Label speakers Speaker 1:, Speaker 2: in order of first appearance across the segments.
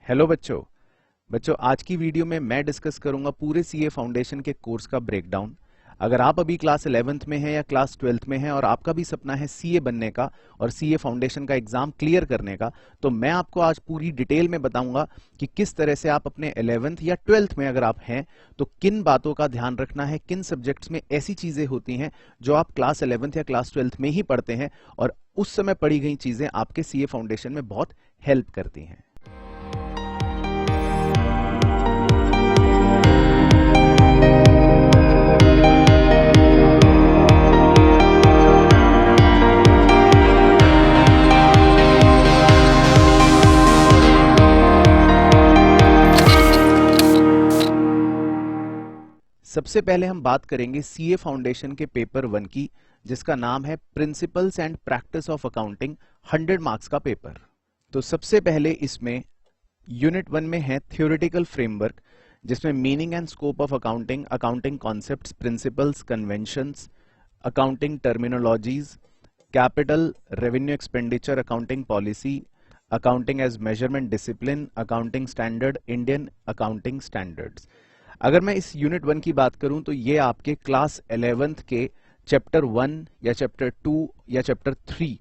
Speaker 1: Hello बच्चों। आज की वीडियो में मैं डिस्कस करूंगा पूरे सीए फाउंडेशन के कोर्स का ब्रेकडाउन। अगर आप अभी क्लास 11th में हैं या क्लास 12th में हैं और आपका भी सपना है सीए बनने का और सीए फाउंडेशन का एग्जाम क्लियर करने का, तो मैं आपको आज पूरी डिटेल में बताऊंगा कि किस तरह से आप अपने 11th या 12th में अगर आप हैं तो किन बातों का ध्यान रखना है, किन सब्जेक्ट्स में ऐसी चीजें होती हैं जो आप क्लास 11th या क्लास 12th में ही पढ़ते हैं और उस समय पढ़ी गई चीजें आपके सीए फाउंडेशन में बहुत हेल्प करती हैं। सबसे पहले हम बात करेंगे सीए फाउंडेशन के पेपर 1 की, जिसका नाम है principles and practice of accounting, 100 marks का पेपर। तो सबसे पहले इसमें यूनिट 1 में है थ्योरेटिकल फ्रेमवर्क, जिसमें meaning and scope of accounting, accounting concepts, principles, conventions, accounting terminologies, capital, revenue expenditure accounting policy, accounting as measurement discipline, accounting standard, Indian accounting standards. अगर मैं इस यूनिट 1 की बात करूं तो ये आपके क्लास 11th के चैप्टर 1 या चैप्टर 2 या चैप्टर 3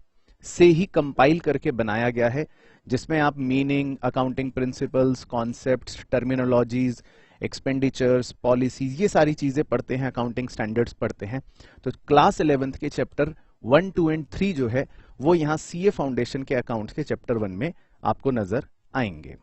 Speaker 1: से ही कंपाइल करके बनाया गया है, जिसमें आप meaning, accounting principles, concepts, terminologies, expenditures, policies, ये सारी चीजें पढ़ते हैं, अकाउंटिंग स्टैंडर्ड्स पढ़ते हैं। तो क्लास 11th के चैप्टर 1, 2 एंड 3 जो है वो यहाँ सीए फाउंडेशन के अकाउंट्स के चैप्टर 1 में आपको नजर आएंगे।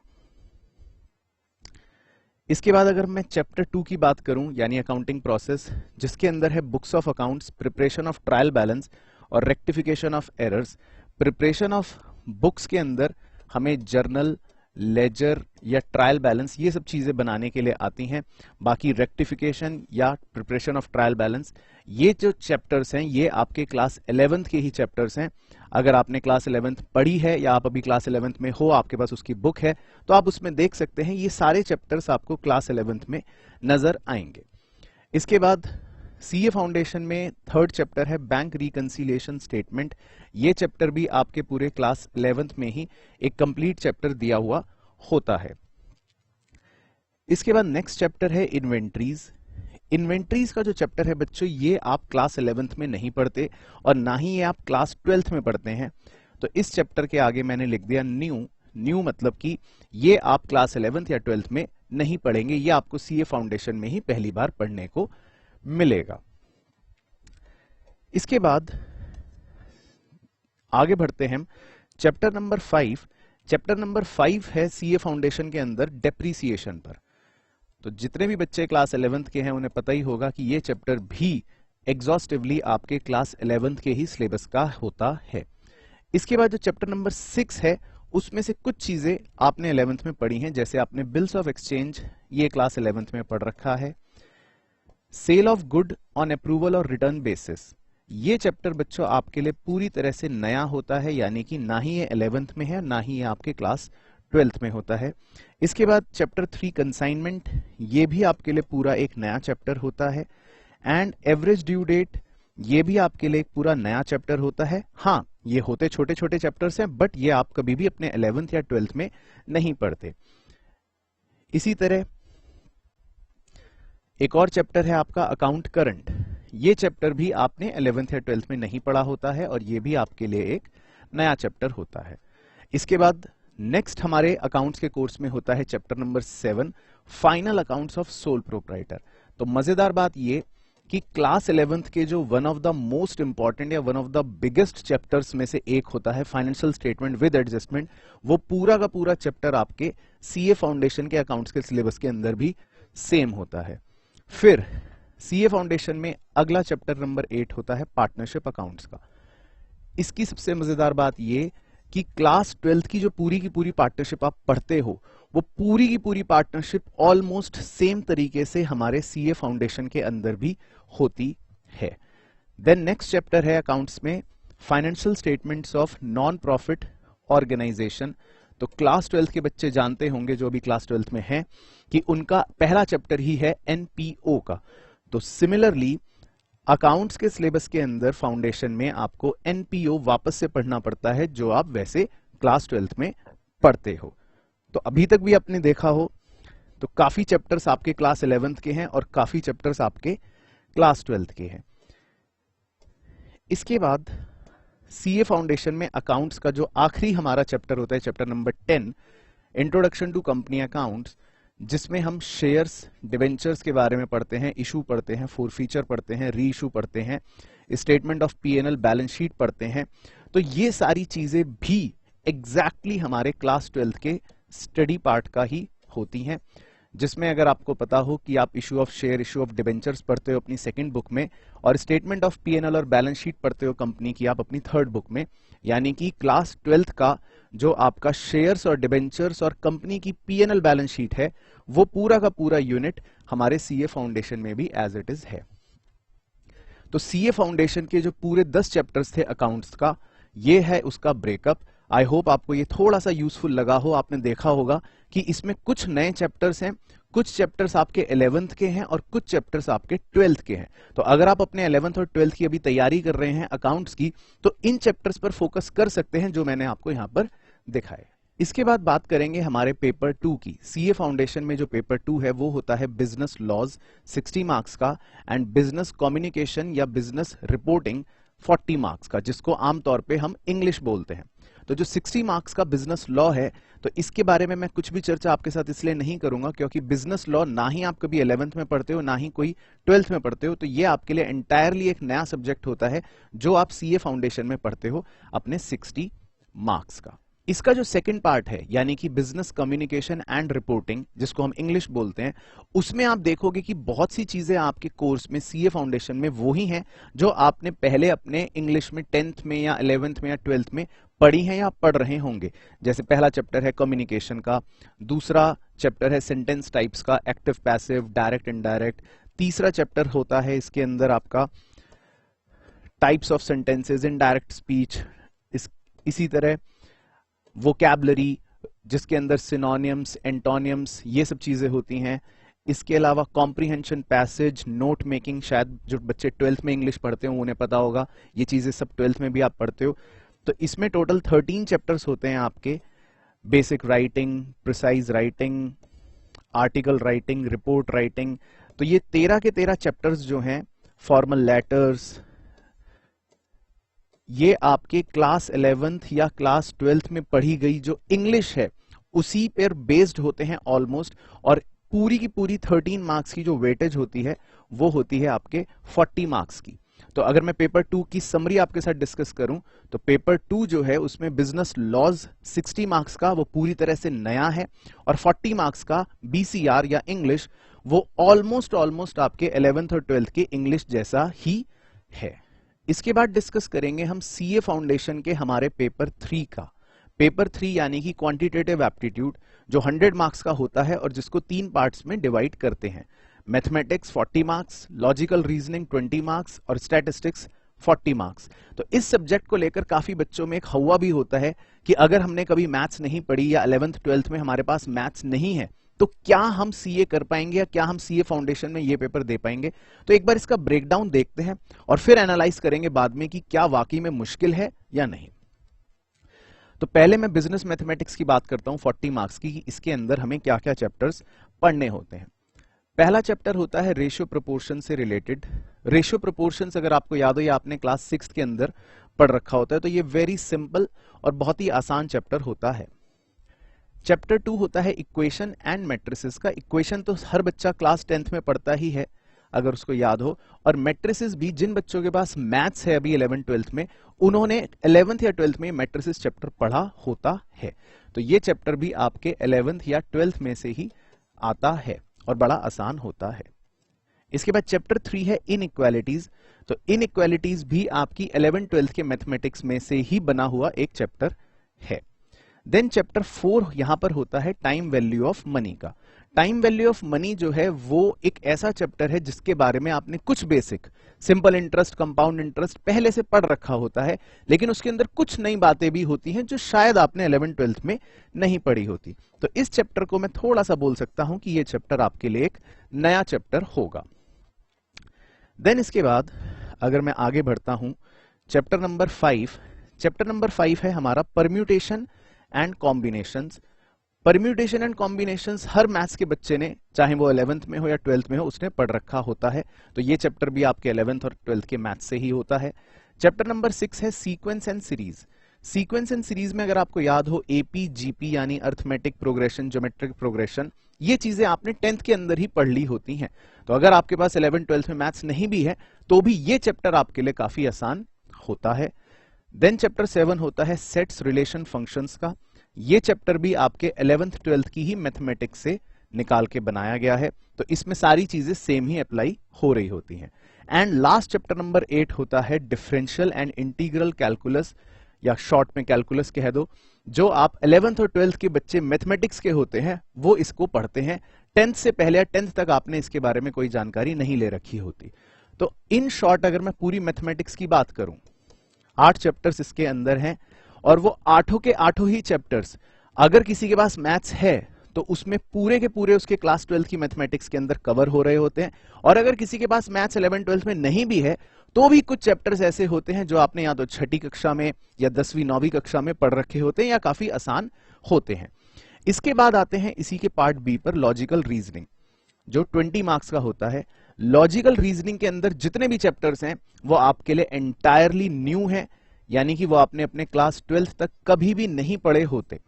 Speaker 1: इसके बाद अगर मैं चैप्टर 2 की बात करूं, यानी अकाउंटिंग प्रोसेस, जिसके अंदर है books of accounts, preparation of trial balance और rectification of errors. Preparation of books के अंदर हमें जर्नल, लेजर या ट्रायल बैलेंस ये सब चीजें बनाने के लिए आती हैं। बाकी रेक्टिफिकेशन या प्रिपरेशन ऑफ ट्रायल बैलेंस, ये जो चैप्टर्स हैं ये आपके क्लास 11th के ही चैप्टर्स हैं। अगर आपने क्लास 11th पढ़ी है या आप अभी क्लास 11th में हो, आपके पास उसकी बुक है, तो आप उसमें देख सकते हैं ये सारे चैप्टर्स आपको क्लास 11th में नजर आएंगे। इसके बाद सीए फाउंडेशन में 3rd चैप्टर है बैंक रिकंसिलिएशन स्टेटमेंट। ये चैप्टर भी आपके पूरे क्लास 11th में ही एक कंप्लीट चैप्टर दिया हुआ होता है। इसके बाद नेक्स्ट चैप्टर है इन्वेंट्रीज। इन्वेंट्रीज का जो चैप्टर है बच्चों, ये आप क्लास 11th में नहीं पढ़ते और ना ही ये आप क्लास 12th में पढ़ते हैं। तो इस चैप्टर के आगे मैंने लिख दिया न्यू मतलब कि ये आप क्लास 11th या 12th में नहीं पढ़ेंगे, ये आपको सीए फाउंडेशन में ही पहली बार पढ़ने को मिलेगा। इसके बाद आगे बढ़ते हैं चैप्टर नंबर 5। चैप्टर नंबर 5 है सीए फाउंडेशन के अंदर डेप्रीसिएशन पर। तो जितने भी बच्चे क्लास 11th के हैं उन्हें पता ही होगा कि ये चैप्टर भी एग्जॉस्टिवली आपके क्लास 11th के ही सिलेबस का होता है। इसके बाद जो चैप्टर नंबर 6 है उसमें से कुछ चीजें आपने 11th में पढ़ी हैं, जैसे आपने बिल्स ऑफ एक्सचेंज, ये क्लास 11th में पढ़ रखा है। Sale of good on approval और रिटर्न बेसिस, ये चैप्टर बच्चों आपके लिए पूरी तरह से नया होता है, यानी कि ना ही ये 11th में है ना ही ये आपके क्लास 12th में होता है। इसके बाद चैप्टर 3 कंसाइनमेंट, ये भी आपके लिए पूरा एक नया चैप्टर होता है। एंड एवरेज ड्यू डेट, ये भी आपके लिए एक पूरा नया चैप्टर होता है। हाँ, ये होते छोटे छोटे चैप्टर्स हैं, बट ये आप कभी भी अपने 11th या 12th में नहीं पढ़ते। इसी तरह एक और चैप्टर है आपका अकाउंट करंट। ये चैप्टर भी आपने 11th या 12th में नहीं पढ़ा होता है और ये भी आपके लिए एक नया चैप्टर होता है। इसके बाद नेक्स्ट हमारे अकाउंट्स के कोर्स में होता है chapter number 7, final accounts of sole proprietor. तो मजेदार बात ये कि क्लास 11th के जो one of the most important या one of the biggest chapters में से एक होता है फाइनेंशियल स्टेटमेंट विद एडजस्टमेंट, वो पूरा का पूरा चैप्टर आपके सीए फाउंडेशन के अकाउंट्स के सिलेबस के अंदर भी सेम होता है। फिर सीए फाउंडेशन में अगला चैप्टर नंबर 8 होता है पार्टनरशिप अकाउंट्स का। इसकी सबसे मजेदार बात ये कि क्लास 12th की जो पूरी की पूरी पार्टनरशिप आप पढ़ते हो, वो पूरी की पूरी पार्टनरशिप ऑलमोस्ट सेम तरीके से हमारे सीए फाउंडेशन के अंदर भी होती है। देन नेक्स्ट चैप्टर है अकाउंट्स में financial statements of non profit organisation. तो क्लास 12th के बच्चे जानते होंगे जो अभी क्लास 12th में हैं कि उनका पहला चैप्टर ही है एनपीओ का। तो सिमिलरली अकाउंट्स के सिलेबस के अंदर फाउंडेशन में आपको एनपीओ वापस से पढ़ना पड़ता है, जो आप वैसे क्लास 12th में पढ़ते हो। तो अभी तक भी आपने देखा हो तो काफी चैप्टर्स आपके क्लास 11th के हैं और काफी चैप्टर्स आपके क्लास 12th के हैं। इसके बाद सीए फाउंडेशन में अकाउंट्स का जो आखिरी हमारा चैप्टर होता है, chapter number 10, introduction to company accounts, जिसमें हम शेयर्स, डिवेंचर्स के बारे में पढ़ते हैं, इशू पढ़ते हैं, फोरफीचर पढ़ते हैं, री इशू पढ़ते हैं, statement of PNL, balance sheet पढ़ते हैं। तो ये सारी चीजें भी एग्जैक्टली हमारे क्लास 12th के स्टडी पार्ट का ही होती हैं, जिसमें अगर आपको पता हो कि आप issue of share, issue of debentures पढ़ते हो अपनी सेकंड बुक में, और स्टेटमेंट ऑफ पीएनएल और बैलेंस शीट पढ़ते हो कंपनी की आप अपनी थर्ड बुक में, यानी कि क्लास 12th का जो आपका शेयर्स और डिबेंचर्स और कंपनी की पीएनएल बैलेंस शीट है, वो पूरा का पूरा यूनिट हमारे सीए फाउंडेशन में भी एज इट इज है। तो सीए फाउंडेशन के जो पूरे 10 चैप्टर्स थे अकाउंट्स का, ये है उसका ब्रेकअप। आई होप आपको ये थोड़ा सा यूजफुल लगा हो। आपने देखा होगा कि इसमें कुछ नए चैप्टर्स हैं, कुछ चैप्टर्स आपके 11th के हैं और कुछ चैप्टर्स आपके 12th के हैं। तो अगर आप अपने 11th और 12th की अभी तैयारी कर रहे हैं अकाउंट्स की, तो इन चैप्टर्स पर फोकस कर सकते हैं जो मैंने आपको यहां पर दिखाए। इसके बाद बात करेंगे हमारे पेपर 2 की। सीए फाउंडेशन में जो पेपर 2 है वो होता है बिजनेस लॉज 60 मार्क्स का, एंड बिजनेस कम्युनिकेशन या बिजनेस रिपोर्टिंग 40 मार्क्स का, जिसको आमतौर पे हम इंग्लिश बोलते हैं। तो जो 60 मार्क्स का बिजनेस लॉ है, तो इसके बारे में मैं कुछ भी चर्चा आपके साथ इसलिए नहीं करूंगा क्योंकि बिजनेस लॉ ना ही आप कभी 11th में पढ़ते हो, ना ही कोई 12th में पढ़ते हो। तो ये आपके लिए एंटायरली एक नया सब्जेक्ट होता है जो आप सीए फाउंडेशन में पढ़ते हो अपने 60 मार्क्स का। इसका जो सेकंड पार्ट है, यानी कि बिजनेस कम्युनिकेशन एंड रिपोर्टिंग, जिसको हम इंग्लिश बोलते हैं, उसमें आप देखोगे कि बहुत सी चीजें आपके कोर्स में सीए फाउंडेशन में वो ही हैं जो आपने पहले अपने इंग्लिश में 10th में या 11th में या 12th में पढ़ी हैं या पढ़ रहे होंगे। जैसे पहला चैप्टर है कम्युनिकेशन का, दूसरा चैप्टर है सेंटेंस टाइप्स का, एक्टिव पैसिव, डायरेक्ट इनडायरेक्ट, तीसरा चैप्टर होता है इसके अंदर आपका types of sentences, indirect speech, इसी तरह वोकैबुलरी जिसके अंदर सिनोनिम्स, एंटोनियम्स, ये सब चीजें होती हैं। इसके अलावा कॉम्प्रिहेंशन, पैसेज, नोट मेकिंग, शायद जो बच्चे 12th में इंग्लिश पढ़ते हो उन्हें पता होगा, ये चीजें सब 12th में भी आप पढ़ते हो। तो इसमें टोटल 13 चैप्टर्स होते हैं आपके। Basic writing, precise writing, article writing, report writing. तो ये 13 के 13 चैप्टर्स जो हैं, फॉर्मल लेटर्स, ये आपके क्लास 11th या क्लास 12th में पढ़ी गई जो इंग्लिश है उसी पर बेस्ड होते हैं ऑलमोस्ट। और पूरी की पूरी 13 मार्क्स की जो वेटेज होती है वो होती है आपके 40 मार्क्स की। तो अगर मैं पेपर 2 की समरी आपके साथ डिस्कस करूं, तो पेपर 2 जो है उसमें बिजनेस लॉज 60 मार्क्स का वो पूरी तरह से नया है, और 40 मार्क्स का बीसीआर या इंग्लिश वो ऑलमोस्ट आपके 11th और 12th के इंग्लिश जैसा ही है। इसके बाद डिस्कस करेंगे हम सीए फाउंडेशन के हमारे पेपर 3 का। पेपर 3 यानी कि क्वांटिटेटिव एप्टीट्यूड, जो 100 मार्क्स का होता है और जिसको 3 पार्ट्स में डिवाइड करते हैं। Mathematics 40 marks, logical reasoning 20 marks और स्टैटिस्टिक्स 40 मार्क्स। तो इस सब्जेक्ट को लेकर काफी बच्चों में एक हवा भी होता है कि अगर हमने कभी मैथ्स नहीं पढ़ी या 11th 12th में हमारे पास मैथ्स नहीं है तो क्या हम सीए कर पाएंगे या क्या हम सीए फाउंडेशन में ये पेपर दे पाएंगे। तो एक बार इसका ब्रेकडाउन देखते हैं और फिर एनालाइज करेंगे बाद में कि क्या वाकई में मुश्किल है या नहीं। तो पहले मैं बिजनेस मैथमेटिक्स की बात करता हूं 40 मार्क्स की, कि इसके अंदर हमें क्या क्या चैप्टर्स पढ़ने होते हैं। पहला चैप्टर होता है रेशियो प्रोपोर्शन से रिलेटेड। रेशियो प्रोपोर्शंस अगर आपको याद हो या आपने क्लास 6 के अंदर पढ़ रखा होता है, तो ये वेरी सिंपल और बहुत ही आसान चैप्टर होता है। चैप्टर 2 होता है इक्वेशन एंड मैट्रिसेस का। इक्वेशन तो हर बच्चा क्लास 10th में पढ़ता ही है अगर उसको याद हो, और मैट्रिसेस भी जिन बच्चों के पास मैथ्स है अभी 11th 12th में, उन्होंने 11th या 12th में मैट्रिसेस चैप्टर पढ़ा होता है। तो ये चैप्टर भी आपके 11th या 12th में से ही आता है और बड़ा आसान होता है। इसके बाद चैप्टर 3 है इनइक्वालिटीज। तो इनइक्वालिटीज भी आपकी 11th 12th के मैथमेटिक्स में से ही बना हुआ एक चैप्टर है। देन चैप्टर 4 यहां पर होता है टाइम वैल्यू ऑफ मनी का। टाइम वैल्यू ऑफ मनी जो है वो एक ऐसा चैप्टर है जिसके बारे में आपने कुछ basic simple interest, compound interest पहले से पढ़ रखा होता है, लेकिन उसके अंदर कुछ नई बातें भी होती हैं जो शायद आपने 11th 12th में नहीं पढ़ी होती। तो इस चैप्टर को मैं थोड़ा सा बोल सकता हूं कि ये चैप्टर आपके लिए एक नया चैप्टर होगा। देन इसके बाद अगर मैं आगे बढ़ता हूं, चैप्टर नंबर 5 है हमारा permutation and combinations. Permutation and combinations her maths के बच्चे ने, चाहे वो 11th में हो या 12th में हो, उसने पढ़ रखा होता है। तो ये चैप्टर भी आपके 11th और 12th के मैथ्स से ही होता है। चैप्टर नंबर 6 है sequence and series. Sequence and series में अगर आपको याद हो एपी जीपी यानी अर्थमेटिक प्रोग्रेशन, ज्योमेट्रिक प्रोग्रेशन, ये चीजें आपने 10th के अंदर ही पढ़ ली होती हैं। तो अगर आपके पास 11 12 में मैथ्स नहीं भी है तो भी ये चैप्टर आपके लिए काफी आसान होता है। देन चैप्टर 7 होता है सेट्स रिलेशन फंक्शंस का। ये चैप्टर भी आपके 11th 12th की ही मैथमेटिक्स से निकाल के बनाया गया है। तो इसमें सारी चीजें सेम ही अप्लाई हो रही होती हैं। एंड लास्ट चैप्टर नंबर 8 होता है डिफरेंशियल एंड इंटीग्रल कैलकुलस, या शॉर्ट में कैलकुलस कह दो। जो आप 11th और 12th के बच्चे मैथमेटिक्स के होते हैं वो इसको पढ़ते हैं। 10th से पहले या 10th तक आपने इसके बारे में कोई जानकारी नहीं ले रखी होती। तो इन शॉर्ट अगर मैं पूरी मैथमेटिक्स की बात करूं, 8 चैप्टर्स इसके अंदर हैं और वो 8 के 8 ही चैप्टर्स अगर किसी के पास मैथ्स है तो उसमें पूरे के पूरे उसके क्लास 12 की मैथमेटिक्स के अंदर कवर हो रहे होते हैं। और अगर किसी के पास मैथ्स 11 12 में नहीं भी है तो भी कुछ चैप्टर्स ऐसे होते हैं जो आपने या तो छठी कक्षा में या 10वीं 9वीं कक्षा में पढ़ रखे होते हैं या काफी आसान होते हैं। इसके बाद आते हैं इसी के पार्ट बी पर लॉजिकल रीजनिंग, जो 20 मार्क्स का होता है। लॉजिकल रीजनिंग के अंदर जितने भी चैप्टर्स हैं वो आपके लिए एंटायरली न्यू है, यानी कि वो आपने अपने क्लास 12th तक कभी भी नहीं पढ़े होते।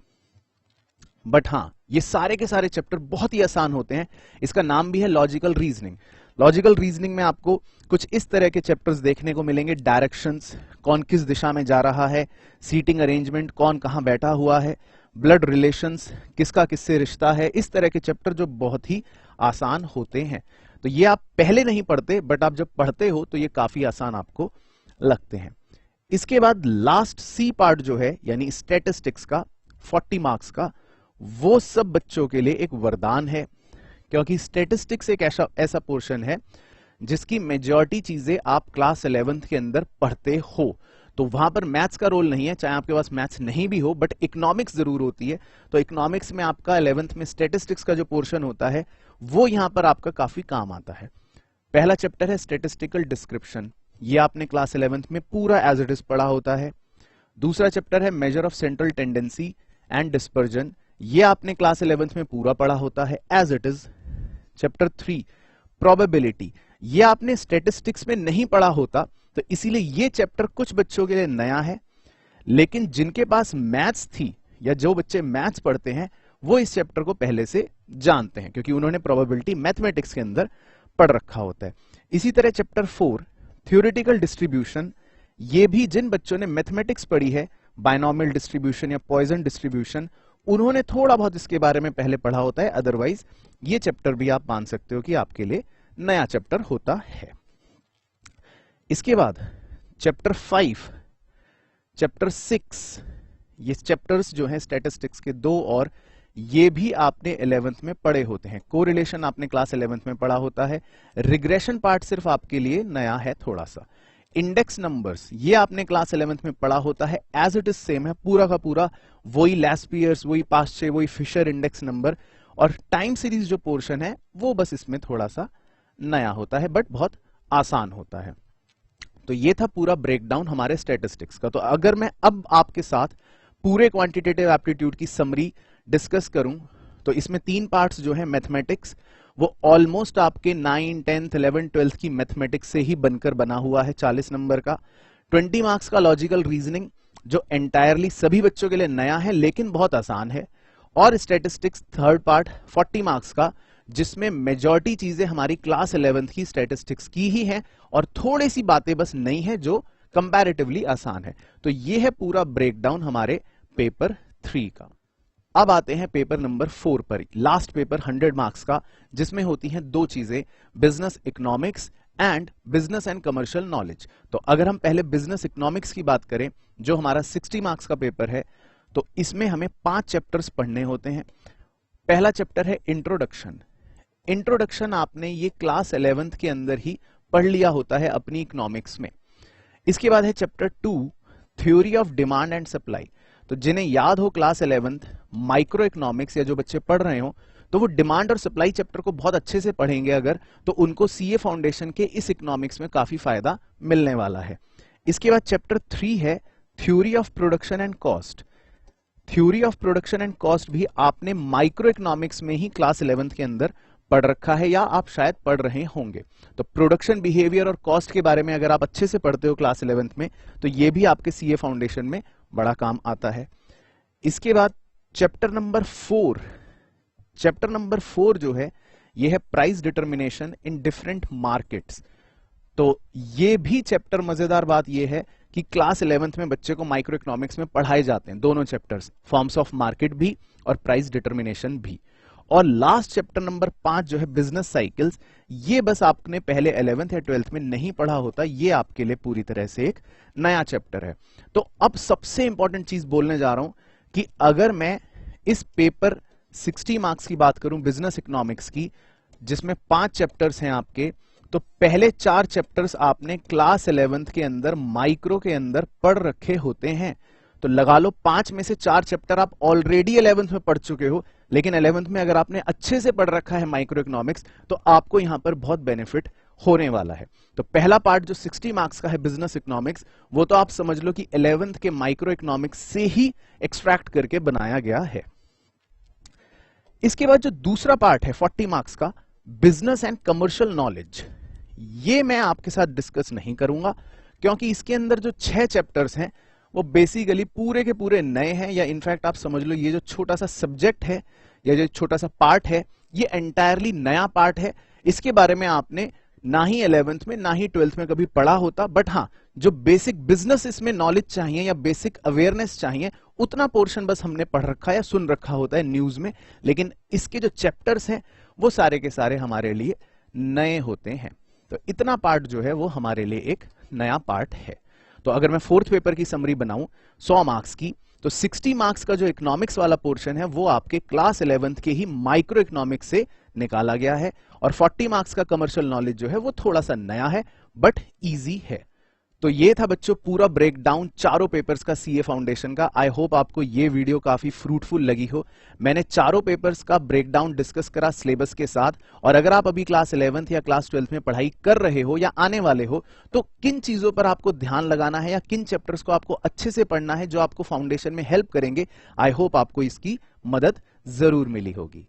Speaker 1: बट हाँ, ये सारे के सारे चैप्टर बहुत ही आसान होते हैं। इसका नाम भी है लॉजिकल रीजनिंग। लॉजिकल रीजनिंग में आपको कुछ इस तरह के चैप्टर्स देखने को मिलेंगे। डायरेक्शंस, कौन किस दिशा में जा रहा है, सीटिंग अरेंजमेंट, कौन कहां बैठा हुआ है, ब्लड रिलेशंस, किसका किससे रिश्ता है, इस तरह के चैप्टर जो बहुत ही आसान होते हैं। तो ये आप पहले नहीं पढ़ते, बट आप जब पढ़ते हो तो ये काफी आसान आपको लगते हैं। इसके बाद लास्ट सी पार्ट जो है यानी स्टैटिस्टिक्स का 40 मार्क्स का, वो सब बच्चों के लिए एक वरदान है, क्योंकि स्टैटिस्टिक्स एक ऐसा पोर्शन है जिसकी मेजॉरिटी चीजें आप क्लास 11th के अंदर पढ़ते हो। तो वहां पर मैथ्स का रोल नहीं है, चाहे आपके पास मैथ्स नहीं भी हो, बट इकोनॉमिक्स जरूर होती है। तो इकोनॉमिक्स में आपका 11th में स्टैटिस्टिक्स का जो पोर्शन होता है वो यहां पर आपका काफी काम आता है। पहला चैप्टर है स्टैटिस्टिकल डिस्क्रिप्शन, ये आपने क्लास 11th में पूरा एज इट इज पढ़ा होता है। दूसरा चैप्टर है measure of central tendency and dispersion, ये आपने क्लास 11th में पूरा पढ़ा होता है as it is. Chapter 3 probability, ये आपने स्टैटिस्टिक्स में नहीं पढ़ा होता, तो इसीलिए ये चैप्टर कुछ बच्चों के लिए नया है। लेकिन जिनके पास मैथ्स थी या जो बच्चे मैथ्स पढ़ते हैं वो इस चैप्टर को पहले से जानते हैं, क्योंकि उन्होंने प्रोबेबिलिटी मैथमेटिक्स के अंदर पढ़ रखा होता है। इसी तरह चैप्टर 4 थ्योरेटिकल डिस्ट्रीब्यूशन, ये भी जिन बच्चों ने मैथमेटिक्स पढ़ी है, बायनॉमियल डिस्ट्रीब्यूशन या पॉइजन डिस्ट्रीब्यूशन, उन्होंने थोड़ा बहुत इसके बारे में पहले पढ़ा होता है। अदरवाइज ये चैप्टर भी आप मान सकते हो कि आपके लिए नया चैप्टर होता है। इसके बाद चैप्टर 5, चैप्टर 6, ये चैप्टर्स जो हैं स्टैटिस्टिक्स के 2 और ये भी आपने 11th में पढ़े होते हैं। कोरिलेशन आपने क्लास 11th में पढ़ा होता है। रिग्रेशन पार्ट सिर्फ आपके लिए नया है थोड़ा सा। इंडेक्स नंबर्स, ये आपने क्लास 11th में पढ़ा होता है, एज इट इज सेम है, पूरा का पूरा वही लैस्पियर्स, वही पास्चे, वही फिशर इंडेक्स नंबर। और टाइम सीरीज जो पोर्शन है वो बस इसमें थोड़ा सा नया होता है, बट बहुत आसान होता है। तो ये था पूरा ब्रेकडाउन हमारे स्टैटिस्टिक्स का। तो अगर मैं अब आपके साथ पूरे क्वांटिटेटिव एप्टीट्यूड की समरी डिस्कस करूं तो इसमें 3 पार्ट्स जो है मैथमेटिक्स, वो ऑलमोस्ट आपके 9, 10th, 11, 12th की मैथमेटिक्स से ही बनकर बना हुआ है। 40 नंबर का 20 मार्क्स का लॉजिकल रीजनिंग, जो एंटायरली सभी बच्चों के लिए नया है लेकिन बहुत आसान है। और स्टैटिस्टिक्स थर्ड पार्ट 40 मार्क्स का, जिसमें मेजॉरिटी चीजें हमारी क्लास 11th की स्टैटिस्टिक्स की ही हैं और थोड़ी सी बातें बस नई है जो कंपैरेटिवली आसान है। तो ये है पूरा ब्रेकडाउन हमारे पेपर 3 का। अब आते हैं पेपर नंबर 4 पर, लास्ट पेपर 100 मार्क्स का, जिसमें होती हैं 2 चीजें, business economics and business and commercial knowledge. तो अगर हम पहले बिजनेस इकोनॉमिक्स की बात करें, जो हमारा 60 मार्क्स का पेपर है, तो इसमें हमें 5 चैप्टर्स पढ़ने होते हैं। पहला चैप्टर है इंट्रोडक्शन। इंट्रोडक्शन आपने ये क्लास 11th के अंदर ही पढ़ लिया होता है अपनी इकोनॉमिक्स में। इसके बाद है chapter 2 theory of demand and supply. तो जिन्हें याद हो क्लास 11th माइक्रो इकोनॉमिक्स, या जो बच्चे पढ़ रहे हो, तो वो डिमांड और सप्लाई चैप्टर को बहुत अच्छे से पढ़ेंगे अगर, तो उनको सीए फाउंडेशन के इस इकोनॉमिक्स में काफी फायदा मिलने वाला है। इसके बाद चैप्टर 3 है theory of production and cost. Theory of production and cost भी आपने माइक्रो इकोनॉमिक्स में ही क्लास 11th के अंदर पढ़ रखा है या आप शायद पढ़ रहे होंगे। तो प्रोडक्शन बिहेवियर और कॉस्ट के बारे में अगर आप अच्छे से पढ़ते हो क्लास 11th में तो ये भी आपके सीए फाउंडेशन में बड़ा काम आता है। इसके बाद चैप्टर नंबर 4 जो है ये है price determination in different markets. तो ये भी चैप्टर, मजेदार बात ये है कि क्लास 11th में बच्चे को माइक्रो इकोनॉमिक्स में पढ़ाए जाते हैं दोनों चैप्टर्स, फॉर्म्स ऑफ मार्केट भी और प्राइस डिटर्मिनेशन भी। और लास्ट चैप्टर नंबर 5 जो है बिजनेस साइकिल्स, ये बस आपने पहले 11th या 12th में नहीं पढ़ा होता, ये आपके लिए पूरी तरह से एक नया चैप्टर है। तो अब सबसे इंपॉर्टेंट चीज बोलने जा रहा हूं कि अगर मैं इस पेपर 60 मार्क्स की बात करूं बिजनेस इकोनॉमिक्स की, जिसमें 5 चैप्टर्स हैं आपके, तो पहले 4 चैप्टर्स आपने क्लास 11th के अंदर माइक्रो के अंदर पढ़ रखे होते हैं। तो लगा लो 5 में से 4 चैप्टर आप ऑलरेडी 11th में पढ़ चुके हो, लेकिन 11th में अगर आपने अच्छे से पढ़ रखा है माइक्रो इकोनॉमिक्स तो आपको यहां पर बहुत बेनिफिट होने वाला है। तो पहला पार्ट जो 60 मार्क्स का है बिजनेस इकोनॉमिक्स, वो तो आप समझ लो कि 11th के माइक्रो इकोनॉमिक्स से ही एक्सट्रैक्ट करके बनाया गया है। इसके बाद जो दूसरा पार्ट है 40 मार्क्स का, बिजनेस एंड कमर्शियल नॉलेज, ये मैं आपके साथ डिस्कस नहीं करूंगा क्योंकि इसके अंदर जो 6 चैप्टर्स हैं वो बेसिकली पूरे के पूरे नए हैं, या इनफैक्ट आप समझ लो ये जो छोटा सा सब्जेक्ट है या जो छोटा सा पार्ट है ये एंटायरली नया पार्ट है। इसके बारे में आपने ना ही 11th में ना ही 12th में कभी पढ़ा होता, बट हाँ जो बेसिक बिजनेस इसमें नॉलेज चाहिए या बेसिक अवेयरनेस चाहिए उतना पोर्शन बस हमने पढ़ रखा है या सुन रखा होता है न्यूज में, लेकिन इसके जो चैप्टर्स हैं वो सारे के सारे हमारे लिए नए होते हैं। तो इतना पार्ट जो है वो हमारे लिए एक नया पार्ट है। तो अगर मैं 4th पेपर की समरी बनाऊं 100 मार्क्स की, तो 60 मार्क्स का जो इकोनॉमिक्स वाला पोर्शन है वो आपके क्लास 11th के ही माइक्रो इकोनॉमिक्स से निकाला गया है, और 40 मार्क्स का कमर्शियल नॉलेज जो है वो थोड़ा सा नया है बट इजी है। तो ये था बच्चों पूरा ब्रेकडाउन चारों पेपर्स का सीए फाउंडेशन का। आई होप आपको ये वीडियो काफी फ्रूटफुल लगी हो। मैंने चारों पेपर्स का ब्रेकडाउन डिस्कस करा सिलेबस के साथ, और अगर आप अभी क्लास 11th या क्लास 12th में पढ़ाई कर रहे हो या आने वाले हो तो किन चीजों पर आपको ध्यान लगाना है या किन चैप्टर्स को आपको अच्छे से पढ़ना है जो आपको फाउंडेशन में हेल्प करेंगे, आई होप आपको इसकी मदद जरूर मिली होगी।